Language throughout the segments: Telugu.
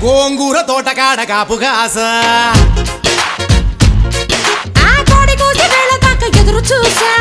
గోంగూర తోటకాడ కాపుగాస ఆ కోడి కూసి వేళ దాకా ఎదురు చూసా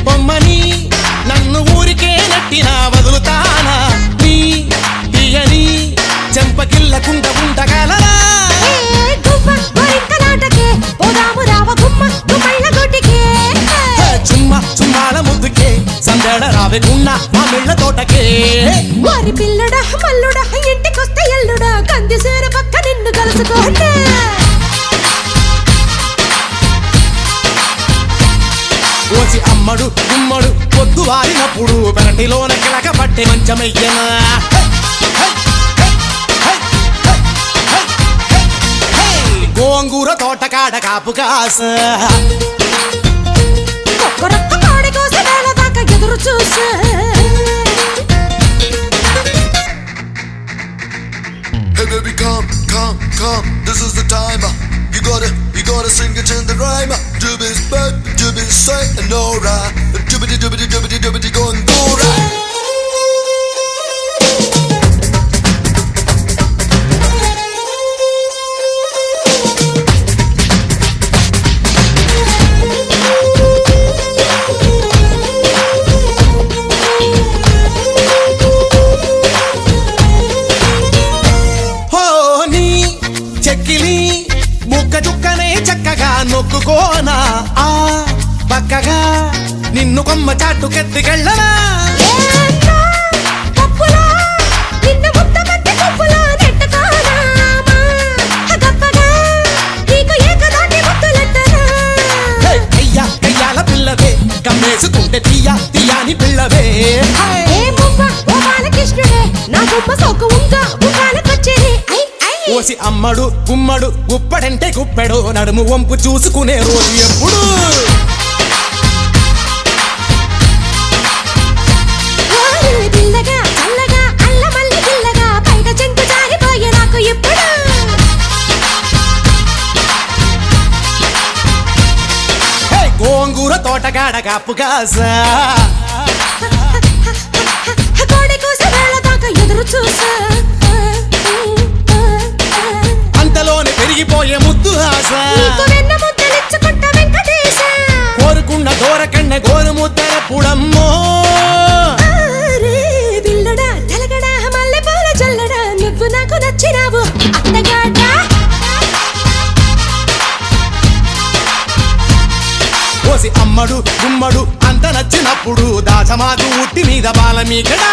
బొమ్మని నన్ను ఊరికే నట్టినా వదులుతానా నీ తీయని చెంపకిల్లకుండ ఉండగలరా చుమ్మ చుమ్మాల ముద్దుకే సందడ రావకుండా మా మిళ్ళ తోటకే వారి పిల్లడా మల్లుడా ఇంటికొస్తే ఎల్లుడా కందిసేర పక్క నిన్ను కలుసుకోండి ఓసి అమ్మడు గుమ్మడు పొద్దు వారినప్పుడు పెరటిలోన కిలక పట్టే మంచమయ్యనా గోంగూర తోటకాడ కాపుగాస ఒక్కరొక్క కోడి కోసి వేళ దాకా ఎదురు చూసా Hey baby come, come, come, this is the time. You gotta sing it in the rhyme. Doobies back, doobies say, no right. Doobity doobity doobity doobity going go right. ముక్క చుక్కనే చక్కగా నొక్కుకోనా ఆ పక్కగా నిన్ను కొమ్మ చాటుకెత్తికెళ్ళనా అయ్యా అయ్యాల పిల్లవే కమ్మేసుకుంటే తీయా తీయాని పిల్లవే ఓసి అమ్మడు గుమ్మడు గుప్పడంటే గుప్పెడు నడుము వంపు చూసుకునే రోజు ఎప్పుడు గోంగూర తోటకాడ కాపుగాస ఎదురు చూసా అంతలోనే పెరిగిపోయే ముద్దు ఆశ కోరుకున్న దూరకన్న గోరు ముద్దర పుడమ్మో నువ్వు నాకు నచ్చినావు ఓసి అమ్మడు గుమ్మడు అంత నచ్చినప్పుడు దాచమాకు ఉట్టి మీద బాల మీకడా